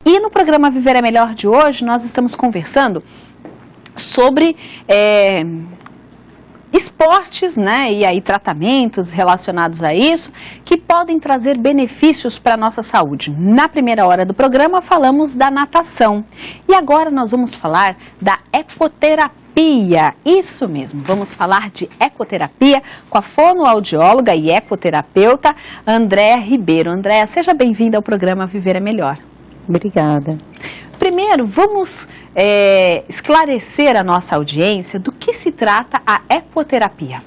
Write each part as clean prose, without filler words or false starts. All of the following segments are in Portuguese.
E no programa Viver é Melhor de hoje, nós estamos conversando sobre esportes, né, e aí tratamentos relacionados a isso, que podem trazer benefícios para a nossa saúde. Na primeira hora do programa falamos da natação e agora nós vamos falar da ecoterapia. Isso mesmo, vamos falar de ecoterapia com a fonoaudióloga e ecoterapeuta Andréa Ribeiro. Andréa, seja bem-vinda ao programa Viver é Melhor. Obrigada. Primeiro, vamos esclarecer a nossa audiência do que se trata a ecoterapia.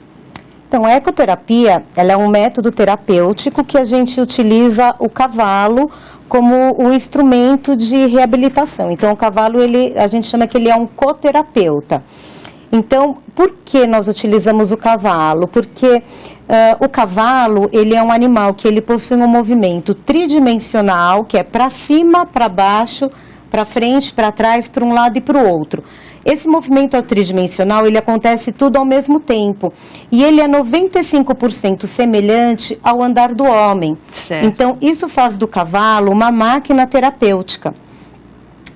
Então, a ecoterapia, ela é um método terapêutico que a gente utiliza o cavalo como um instrumento de reabilitação. Então, o cavalo, a gente chama que ele é um coterapeuta. Então, por que nós utilizamos o cavalo? Porque o cavalo, ele é um animal que ele possui um movimento tridimensional, que é para cima, para baixo, para frente, para trás, para um lado e para o outro. Esse movimento tridimensional, ele acontece tudo ao mesmo tempo. E ele é 95% semelhante ao andar do homem. Certo. Então, isso faz do cavalo uma máquina terapêutica.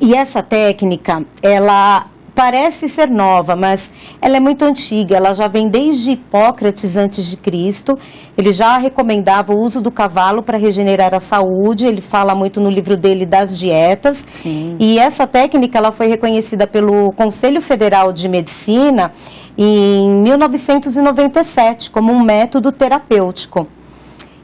E essa técnica, ela parece ser nova, mas ela é muito antiga, ela já vem desde Hipócrates antes de Cristo. Ele já recomendava o uso do cavalo para regenerar a saúde, ele fala muito no livro dele das dietas. Sim. E essa técnica ela foi reconhecida pelo Conselho Federal de Medicina em 1997 como um método terapêutico.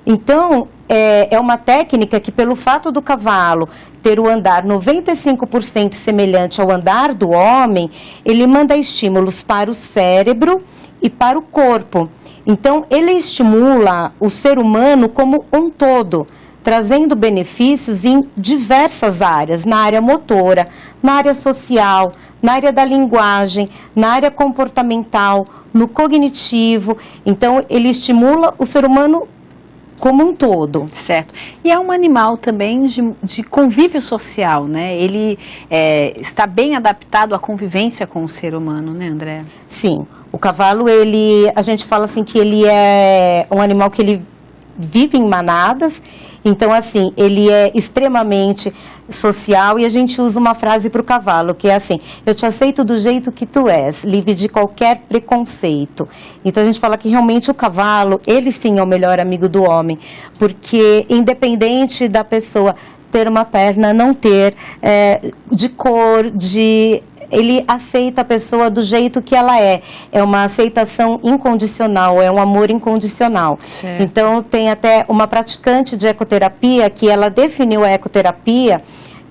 Então, é uma técnica que, pelo fato do cavalo ter o andar 95% semelhante ao andar do homem, ele manda estímulos para o cérebro e para o corpo. Então, ele estimula o ser humano como um todo, trazendo benefícios em diversas áreas, na área motora, na área social, na área da linguagem, na área comportamental, no cognitivo. Então, ele estimula o ser humano como um todo. Certo. E é um animal também de convívio social, né? Ele está bem adaptado à convivência com o ser humano, né, André? Sim. O cavalo, a gente fala assim que ele é um animal que ele vive em manadas. Então, assim, ele é extremamente social e a gente usa uma frase para o cavalo, que é assim: eu te aceito do jeito que tu és, livre de qualquer preconceito. Então, a gente fala que realmente o cavalo, ele sim é o melhor amigo do homem, porque independente da pessoa ter uma perna, não ter, de cor, ele aceita a pessoa do jeito que ela é. É uma aceitação incondicional, é um amor incondicional. Certo. Então, tem até uma praticante de ecoterapia que ela definiu a ecoterapia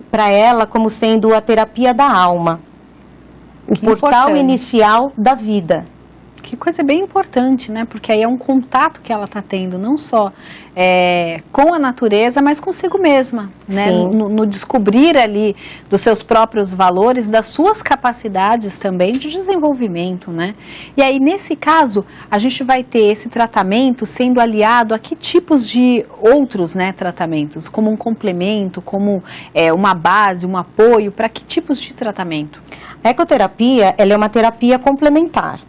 para ela como sendo a terapia da alma. O portal inicial da vida. Que coisa bem importante, né? Porque aí é um contato que ela está tendo, não só com a natureza, mas consigo mesma, né? No descobrir ali dos seus próprios valores, das suas capacidades também de desenvolvimento, né? E aí, nesse caso, a gente vai ter esse tratamento sendo aliado a que tipos de outros, né, tratamentos? Como um complemento, como uma base, um apoio, para que tipos de tratamento? A ecoterapia, ela é uma terapia complementar.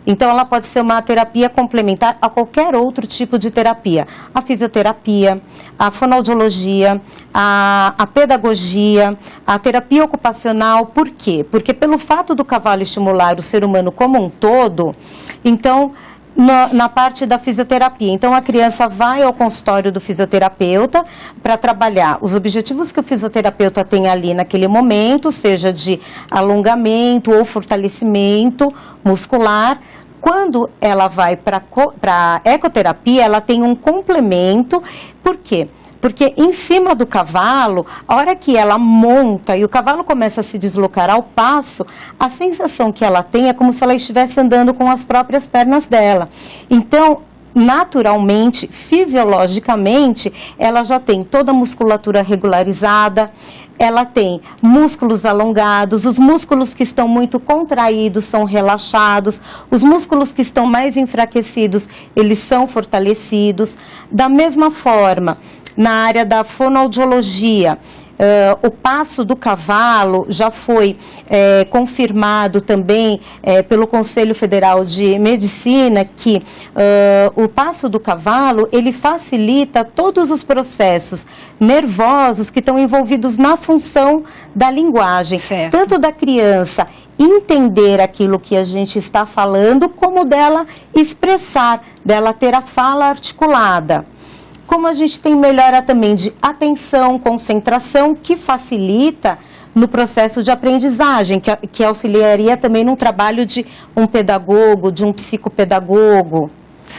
Então, ela pode ser uma terapia complementar a qualquer outro tipo de terapia. A fisioterapia, a fonoaudiologia, a pedagogia, a terapia ocupacional. Por quê? Porque pelo fato do cavalo estimular o ser humano como um todo, então, na parte da fisioterapia. Então, a criança vai ao consultório do fisioterapeuta para trabalhar os objetivos que o fisioterapeuta tem ali naquele momento, seja de alongamento ou fortalecimento muscular. Quando ela vai para a ecoterapia, ela tem um complemento. Por quê? Porque em cima do cavalo, a hora que ela monta e o cavalo começa a se deslocar ao passo, a sensação que ela tem é como se ela estivesse andando com as próprias pernas dela. Então, naturalmente, fisiologicamente, ela já tem toda a musculatura regularizada, ela tem músculos alongados, os músculos que estão muito contraídos são relaxados, os músculos que estão mais enfraquecidos, eles são fortalecidos. Da mesma forma, na área da fonoaudiologia, O passo do cavalo já foi confirmado também pelo Conselho Federal de Medicina que o passo do cavalo, ele facilita todos os processos nervosos que estão envolvidos na função da linguagem, tanto da criança entender aquilo que a gente está falando, como dela expressar, dela ter a fala articulada. Como a gente tem melhora também de atenção, concentração, que facilita no processo de aprendizagem, que auxiliaria também no trabalho de um pedagogo, de um psicopedagogo.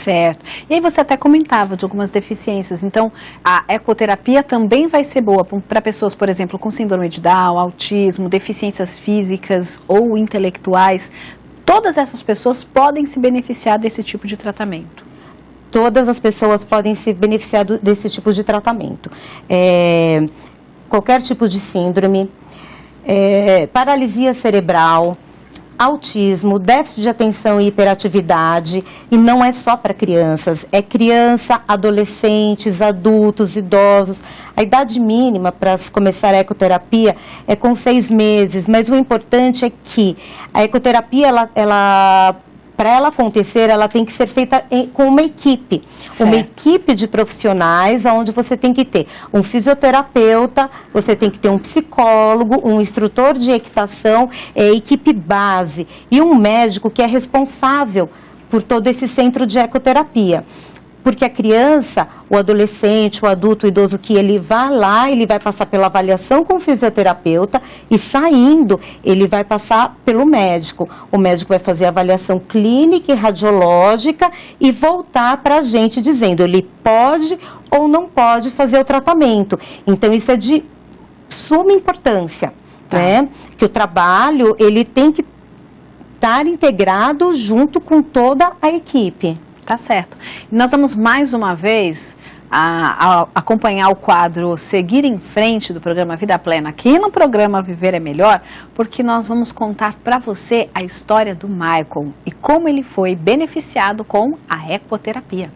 Certo. E aí você até comentava de algumas deficiências, então a ecoterapia também vai ser boa para pessoas, por exemplo, com síndrome de Down, autismo, deficiências físicas ou intelectuais. Todas essas pessoas podem se beneficiar desse tipo de tratamento. Todas as pessoas podem se beneficiar desse tipo de tratamento. Qualquer tipo de síndrome, paralisia cerebral, autismo, déficit de atenção e hiperatividade, e não é só para crianças, é criança, adolescentes, adultos, idosos. A idade mínima para começar a ecoterapia é com 6 meses, mas o importante é que a ecoterapia, para ela acontecer, ela tem que ser feita com uma equipe. Certo. Uma equipe de profissionais, onde você tem que ter um fisioterapeuta, você tem que ter um psicólogo, um instrutor de equitação, equipe base, e um médico que é responsável por todo esse centro de ecoterapia. Porque a criança, o adolescente, o adulto, o idoso, que ele vai lá, ele vai passar pela avaliação com o fisioterapeuta e saindo, ele vai passar pelo médico. O médico vai fazer a avaliação clínica e radiológica e voltar para a gente dizendo ele pode ou não pode fazer o tratamento. Então, isso é de suma importância, né? Que o trabalho, ele tem que estar integrado junto com toda a equipe. Tá certo. Nós vamos mais uma vez a acompanhar o quadro Seguir em Frente do programa Vida Plena aqui no programa Viver é Melhor, porque nós vamos contar para você a história do Michael e como ele foi beneficiado com a ecoterapia.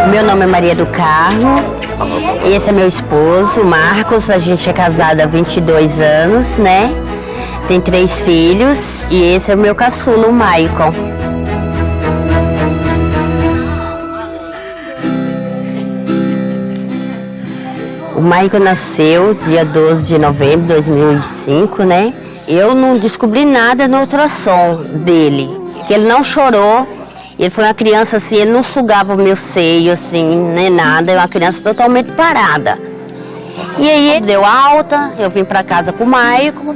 Meu nome é Maria do Carmo, esse é meu esposo, Marcos, a gente é casado há 22 anos, né? Tem 3 filhos e esse é o meu caçula, o Michael. O Michael nasceu dia 12 de novembro de 2005, né? Eu não descobri nada no ultrassom dele, que ele não chorou. Ele foi uma criança assim, ele não sugava o meu seio assim, nem nada, é uma criança totalmente parada. E aí ele deu alta, eu vim para casa com o Michael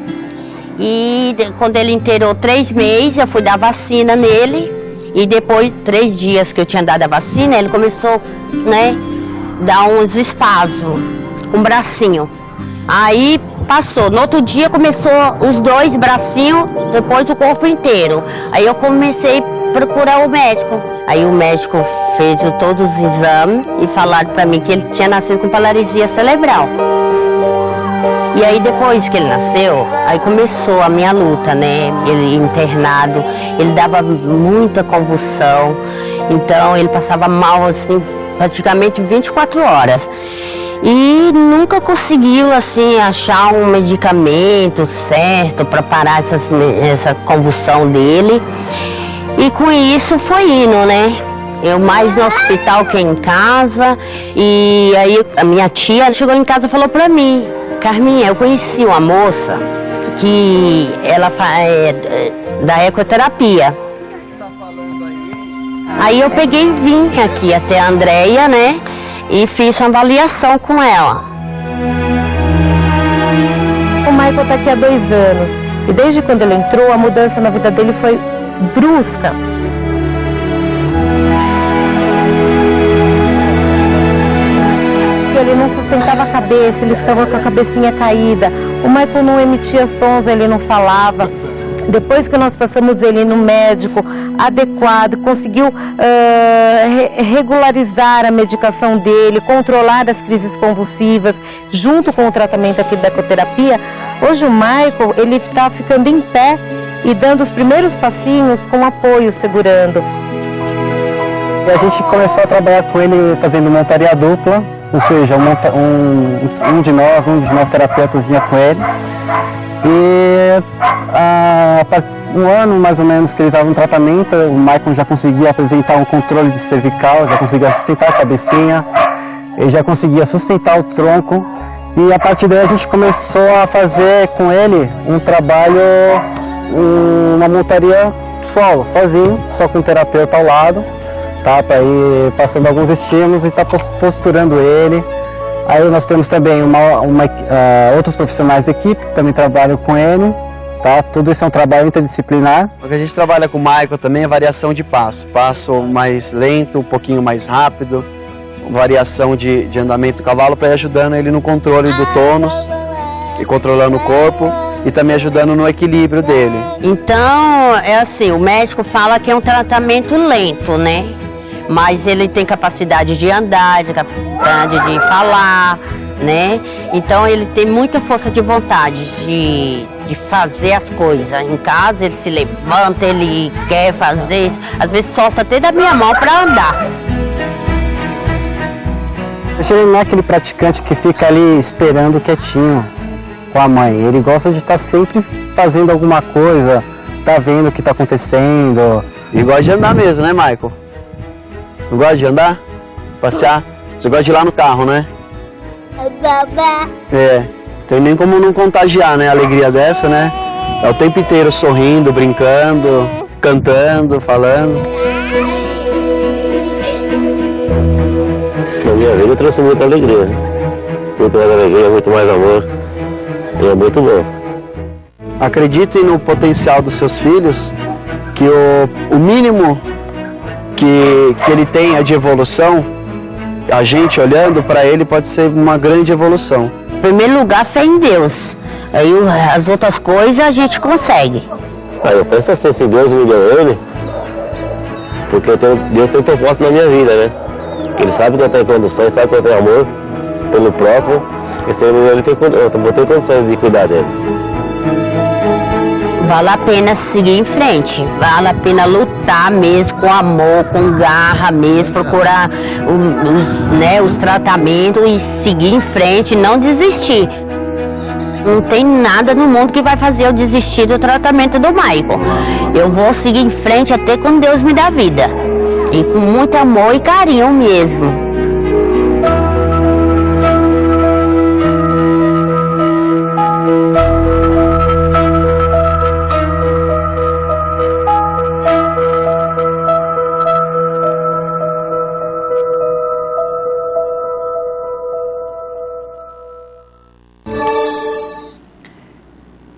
e quando ele inteirou 3 meses, eu fui dar vacina nele e depois 3 dias que eu tinha dado a vacina, ele começou, né, dar uns espasmos com o bracinho. Aí passou, no outro dia começou os 2 bracinhos, depois o corpo inteiro. Aí eu comecei a procurar o médico. Aí o médico fez todos os exames e falaram para mim que ele tinha nascido com paralisia cerebral. E aí depois que ele nasceu, aí começou a minha luta, né? Ele internado, ele dava muita convulsão, então ele passava mal assim, praticamente 24 horas. E nunca conseguiu assim achar um medicamento certo para parar essa convulsão dele. E com isso foi indo, né? Eu mais no hospital que em casa. E aí a minha tia chegou em casa e falou pra mim: Carminha, eu conheci uma moça que ela é da ecoterapia. Aí eu peguei e vim aqui até a Andréia, né? E fiz uma avaliação com ela. O Michael está aqui há 2 anos. E desde quando ele entrou, a mudança na vida dele foi brusca. Ele não sustentava a cabeça, ele ficava com a cabecinha caída. O Michael não emitia sons, ele não falava. Depois que nós passamos ele no médico adequado, conseguiu regularizar a medicação dele, controlar as crises convulsivas, junto com o tratamento aqui da ecoterapia, hoje o Michael, ele está ficando em pé e dando os primeiros passinhos com apoio, segurando. E a gente começou a trabalhar com ele fazendo montaria dupla, ou seja, um de nós terapeutas vinha com ele. E um ano mais ou menos que ele estava no tratamento, o Michael já conseguia apresentar um controle de cervical, já conseguia sustentar a cabecinha, ele já conseguia sustentar o tronco. E a partir daí a gente começou a fazer com ele um trabalho, uma montaria solo, sozinho, só com o terapeuta ao lado, tá? Para ir passando alguns estímulos e tá posturando ele. Aí nós temos também outros profissionais da equipe que também trabalham com ele, tá? Tudo isso é um trabalho interdisciplinar. O que a gente trabalha com o Michael também é variação de passo. Passo mais lento, um pouquinho mais rápido, variação de andamento do cavalo para ir ajudando ele no controle do tônus, e controlando o corpo e também ajudando no equilíbrio dele. Então, é assim, o médico fala que é um tratamento lento, né? Mas ele tem capacidade de andar, de capacidade de falar, né? Então ele tem muita força de vontade de fazer as coisas. Em casa ele se levanta, ele quer fazer, às vezes solta até da minha mão para andar. Ele não é aquele praticante que fica ali esperando quietinho com a mãe. Ele gosta de estar sempre fazendo alguma coisa, tá vendo o que está acontecendo. E gosta de andar mesmo, né, Michael? Não gosta de andar? Passear? Você gosta de ir lá no carro, né? É, tem nem como não contagiar, né? A alegria dessa, né? É o tempo inteiro sorrindo, brincando, cantando, falando. Na minha vida trouxe muita alegria. Muito mais alegria, muito mais amor. E é muito bom. Acreditem no potencial dos seus filhos, que o mínimo que ele tenha de evolução, a gente olhando para ele pode ser uma grande evolução. Em primeiro lugar, fé em Deus. Aí as outras coisas a gente consegue. Eu penso assim, se Deus me deu ele, porque Deus tem propósito na minha vida, né? Ele sabe que eu tenho condições, sabe que eu tenho amor pelo próximo, e se ele me deu, eu vou ter condições de cuidar dele. Vale a pena seguir em frente, vale a pena lutar mesmo com amor, com garra mesmo, procurar os tratamentos e seguir em frente, não desistir. Não tem nada no mundo que vai fazer eu desistir do tratamento do Michael. Eu vou seguir em frente até quando Deus me dá vida. E com muito amor e carinho mesmo.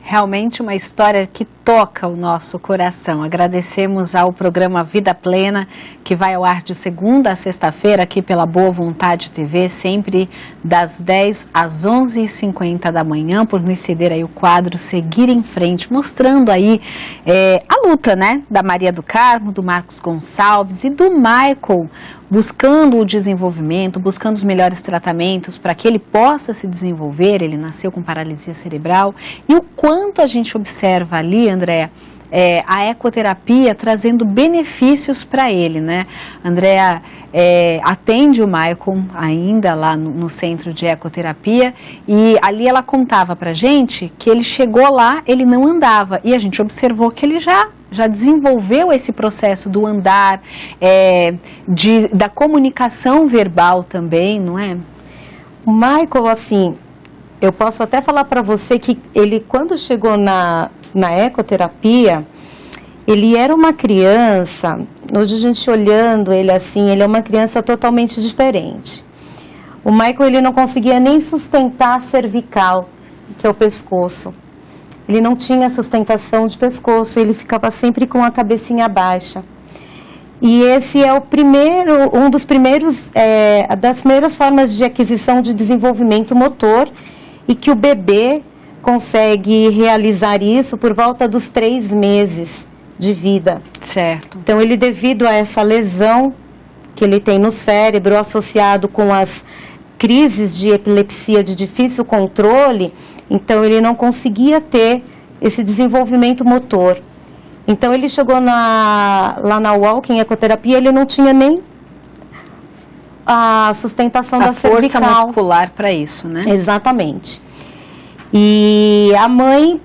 Realmente uma história que toca o nosso coração. Agradecemos ao programa Vida Plena, que vai ao ar de segunda a sexta-feira aqui pela Boa Vontade TV, sempre das 10 às 11h50 da manhã, por nos ceder aí o quadro Seguir em Frente, mostrando aí a luta, né, da Maria do Carmo, do Marcos Gonçalves e do Michael, buscando o desenvolvimento, buscando os melhores tratamentos para que ele possa se desenvolver. Ele nasceu com paralisia cerebral e o quanto a gente observa ali, Andréa, a ecoterapia trazendo benefícios para ele, né? Andréa atende o Michael ainda lá no centro de ecoterapia e ali ela contava pra gente que ele chegou lá, ele não andava e a gente observou que ele já desenvolveu esse processo do andar, da comunicação verbal também, não é? O Michael, assim, eu posso até falar para você que ele, quando chegou na ecoterapia, ele era uma criança, hoje a gente olhando ele assim, ele é uma criança totalmente diferente. O Michael, ele não conseguia nem sustentar a cervical, que é o pescoço. Ele não tinha sustentação de pescoço, ele ficava sempre com a cabecinha baixa. E esse é das primeiras formas de aquisição de desenvolvimento motor, e que o bebê consegue realizar isso por volta dos 3 meses de vida. Certo. Então, ele, devido a essa lesão que ele tem no cérebro, associado com as crises de epilepsia de difícil controle, então ele não conseguia ter esse desenvolvimento motor. Então, ele chegou lá na Walking Ecoterapia, ele não tinha nem a sustentação da cervical. A força muscular para isso, né? Exatamente. E a mãe,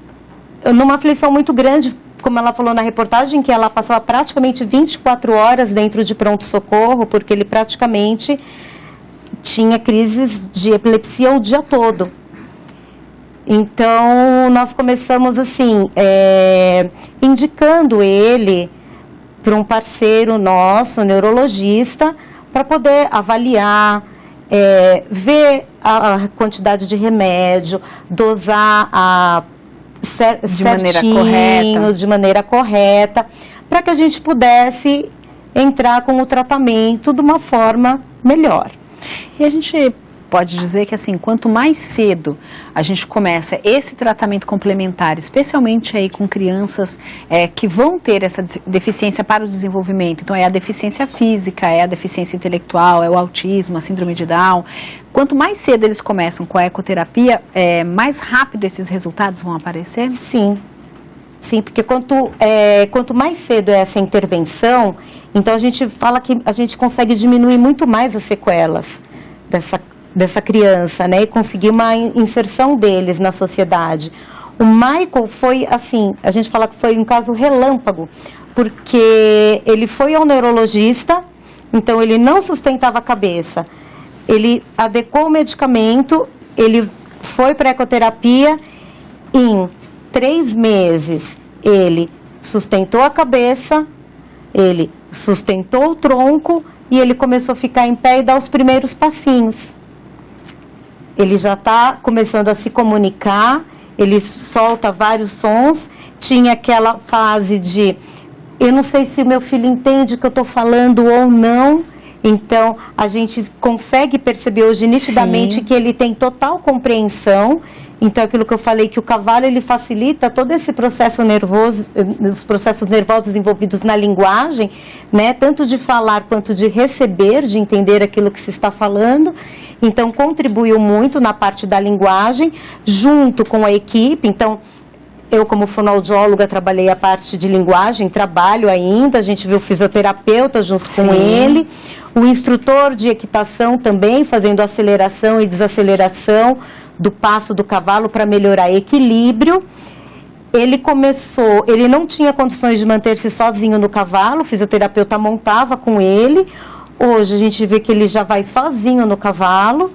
numa aflição muito grande, como ela falou na reportagem, que ela passava praticamente 24 horas dentro de pronto-socorro, porque ele praticamente tinha crises de epilepsia o dia todo. Então, nós começamos assim, indicando ele para um parceiro nosso, neurologista, para poder avaliar, ver a quantidade de remédio, dosar de maneira correta, para que a gente pudesse entrar com o tratamento de uma forma melhor. E a gente pode dizer que, assim, quanto mais cedo a gente começa esse tratamento complementar, especialmente aí com crianças que vão ter essa deficiência para o desenvolvimento, então é a deficiência física, é a deficiência intelectual, é o autismo, a síndrome de Down, quanto mais cedo eles começam com a ecoterapia, mais rápido esses resultados vão aparecer? Sim. Sim, porque quanto mais cedo é essa intervenção, então a gente fala que a gente consegue diminuir muito mais as sequelas dessa criança, né, e conseguir uma inserção deles na sociedade. O Michael foi assim, a gente fala que foi um caso relâmpago, porque ele foi ao neurologista, então ele não sustentava a cabeça, ele adequou o medicamento, ele foi para a ecoterapia, em 3 meses ele sustentou a cabeça, ele sustentou o tronco e ele começou a ficar em pé e dar os primeiros passinhos. Ele já está começando a se comunicar, ele solta vários sons, tinha aquela fase de, eu não sei se o meu filho entende o que eu estou falando ou não, então a gente consegue perceber hoje nitidamente Sim. que ele tem total compreensão. Então, aquilo que eu falei, que o cavalo, ele facilita todo esse processo nervoso, os processos nervosos envolvidos na linguagem, né, tanto de falar quanto de receber, de entender aquilo que se está falando. Então, contribuiu muito na parte da linguagem, junto com a equipe. Então, eu, como fonoaudióloga, trabalhei a parte de linguagem, trabalho ainda, a gente viu o fisioterapeuta junto com ele, o instrutor de equitação também, fazendo aceleração e desaceleração do passo do cavalo para melhorar equilíbrio. Ele não tinha condições de manter-se sozinho no cavalo, o fisioterapeuta montava com ele. Hoje a gente vê que ele já vai sozinho no cavalo,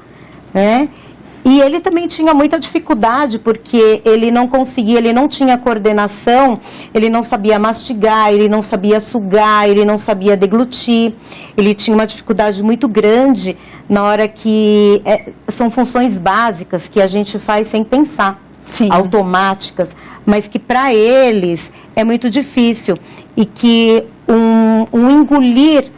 né? E ele também tinha muita dificuldade, porque ele não conseguia, ele não tinha coordenação, ele não sabia mastigar, ele não sabia sugar, ele não sabia deglutir. Ele tinha uma dificuldade muito grande na hora que são funções básicas que a gente faz sem pensar, Sim. automáticas, mas que para eles é muito difícil. E que um engolir,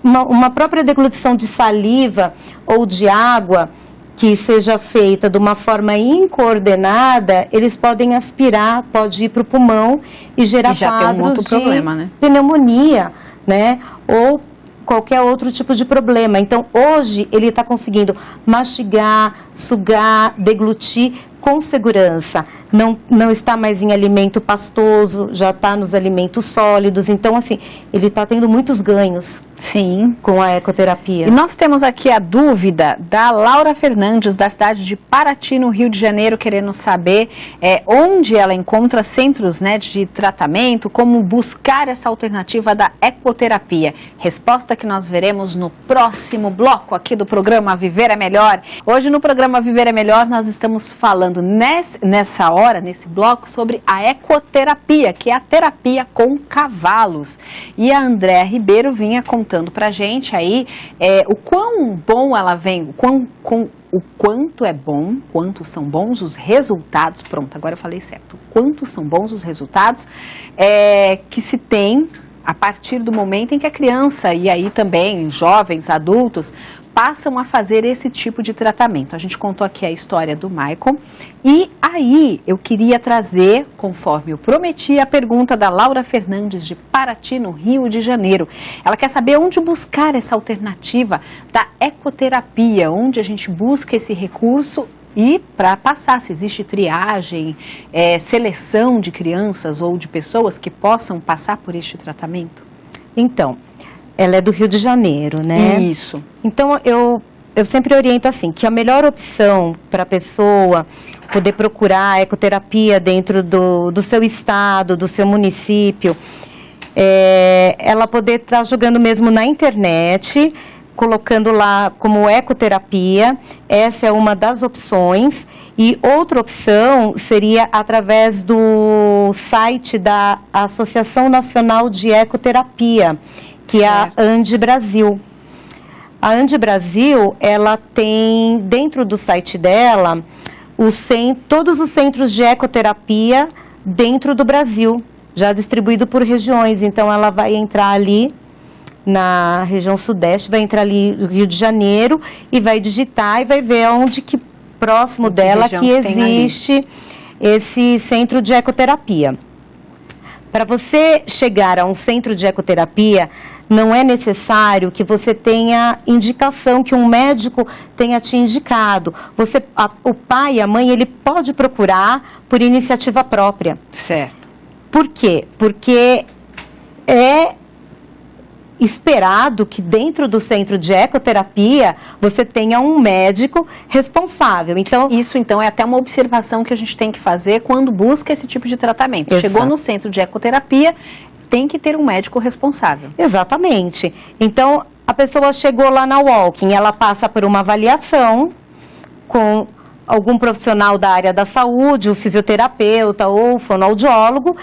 uma própria deglutição de saliva ou de água, que seja feita de uma forma incoordenada, eles podem aspirar, pode ir para o pulmão e gerar quadros de pneumonia, né? Ou qualquer outro tipo de problema. Então, hoje, ele está conseguindo mastigar, sugar, deglutir com segurança. Não está mais em alimento pastoso, já está nos alimentos sólidos. Então, assim, ele está tendo muitos ganhos. Sim. Com a ecoterapia. E nós temos aqui a dúvida da Laura Fernandes, da cidade de Paraty, no Rio de Janeiro, querendo saber onde ela encontra centros, né, de tratamento, como buscar essa alternativa da ecoterapia. Resposta que nós veremos no próximo bloco aqui do programa Viver é Melhor. Hoje no programa Viver é Melhor nós estamos falando nessa hora, nesse bloco, sobre a ecoterapia, que é a terapia com cavalos. E a Andréa Ribeiro vinha contando pra gente aí o quão bom ela vem, o quanto é bom, quanto são bons os resultados, pronto, agora eu falei certo, quanto são bons os resultados que se tem a partir do momento em que a criança e aí também jovens, adultos, passam a fazer esse tipo de tratamento. A gente contou aqui a história do Michael e aí eu queria trazer, conforme eu prometi, a pergunta da Laura Fernandes de Paraty, no Rio de Janeiro. Ela quer saber onde buscar essa alternativa da ecoterapia, onde a gente busca esse recurso e para passar, se existe triagem, seleção de crianças ou de pessoas que possam passar por este tratamento? Então, ela é do Rio de Janeiro, né? Isso. Então, eu sempre oriento assim, que a melhor opção para a pessoa poder procurar a ecoterapia dentro do seu estado, do seu município, ela poder estar jogando mesmo na internet, colocando lá como ecoterapia. Essa é uma das opções. E outra opção seria através do site da Associação Nacional de Ecoterapia, que é a Ande Brasil. A Ande Brasil, ela tem dentro do site dela todos os centros de ecoterapia dentro do Brasil, já distribuído por regiões. Então, ela vai entrar ali na região sudeste, vai entrar ali no Rio de Janeiro e vai digitar e vai ver onde que próximo dela que existe esse centro de ecoterapia. Para você chegar a um centro de ecoterapia, não é necessário que você tenha indicação, que um médico tenha te indicado. O pai e a mãe, ele pode procurar por iniciativa própria. Certo. Por quê? Porque é esperado que dentro do centro de ecoterapia você tenha um médico responsável. Então, isso então é até uma observação que a gente tem que fazer quando busca esse tipo de tratamento. Exato. Chegou no centro de ecoterapia, tem que ter um médico responsável. Exatamente. Então, a pessoa chegou lá na Walking, ela passa por uma avaliação com algum profissional da área da saúde, o fisioterapeuta ou o fonoaudiólogo.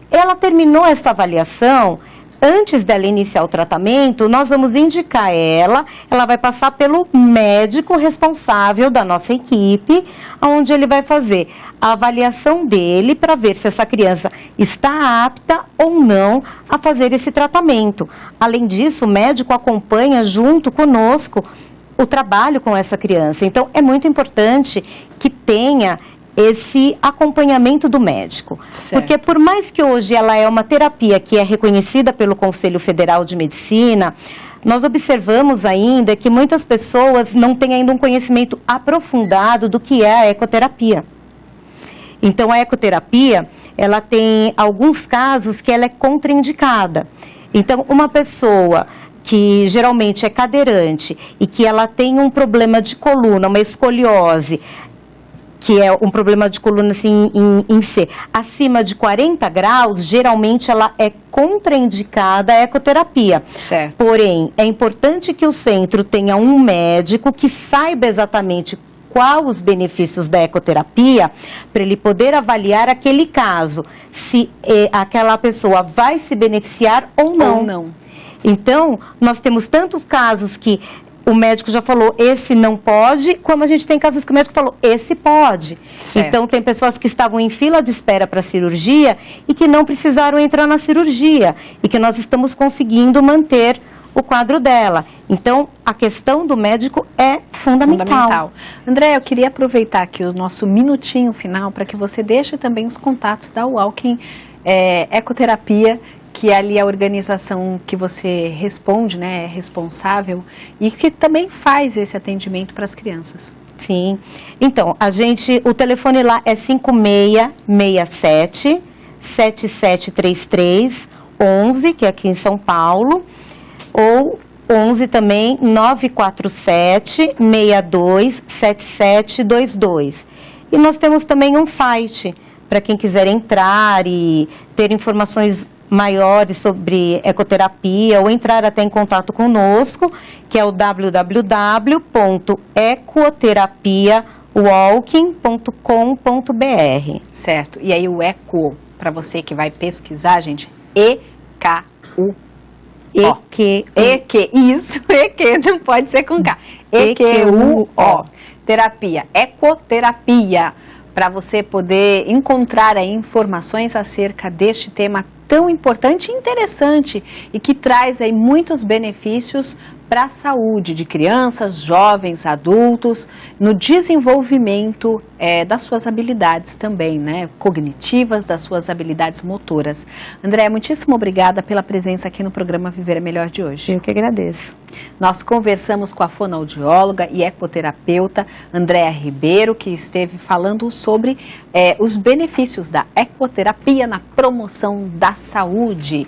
Ela terminou essa avaliação. Antes dela iniciar o tratamento, nós vamos indicar ela vai passar pelo médico responsável da nossa equipe, onde ele vai fazer a avaliação dele para ver se essa criança está apta ou não a fazer esse tratamento. Além disso, o médico acompanha junto conosco o trabalho com essa criança. Então, é muito importante que tenha esse acompanhamento do médico. Certo. Porque por mais que hoje ela é uma terapia que é reconhecida pelo Conselho Federal de Medicina, nós observamos ainda que muitas pessoas não têm ainda um conhecimento aprofundado do que é a ecoterapia. Então, a ecoterapia, ela tem alguns casos que ela é contraindicada. Então, uma pessoa que geralmente é cadeirante e que ela tem um problema de coluna, uma escoliose, que é um problema de coluna assim, em C, acima de 40 graus, geralmente ela é contraindicada a ecoterapia. Certo. Porém, é importante que o centro tenha um médico que saiba exatamente quais os benefícios da ecoterapia, para ele poder avaliar aquele caso, se aquela pessoa vai se beneficiar ou não. Ou não. Então, nós temos tantos casos que o médico já falou, esse não pode, como a gente tem casos que o médico falou, esse pode. Certo. Então, tem pessoas que estavam em fila de espera para cirurgia e que não precisaram entrar na cirurgia e que nós estamos conseguindo manter o quadro dela. Então, a questão do médico é fundamental. André, eu queria aproveitar aqui o nosso minutinho final para que você deixe também os contatos da Walking Ecoterapia, que é ali a organização que você responde, né, é responsável e que também faz esse atendimento para as crianças. Sim. Então, o telefone lá é 5667-7733-11, que é aqui em São Paulo. ou 11 também 947 62 7722. E nós temos também um site para quem quiser entrar e ter informações maiores sobre ecoterapia ou entrar até em contato conosco, que é o www.ecoterapiawalking.com.br. Certo. E aí o eco, para você que vai pesquisar, gente, EKU. EQ, isso, EQ, não pode ser com K. EQUO, terapia, ecoterapia, para você poder encontrar aí informações acerca deste tema tão importante e interessante e que traz aí muitos benefícios para a saúde de crianças, jovens, adultos, no desenvolvimento das suas habilidades também, né, cognitivas, das suas habilidades motoras. Andréa, muitíssimo obrigada pela presença aqui no programa Viver é Melhor de hoje. Eu que agradeço. Nós conversamos com a fonoaudióloga e ecoterapeuta Andréa Ribeiro, que esteve falando sobre os benefícios da ecoterapia na promoção da saúde.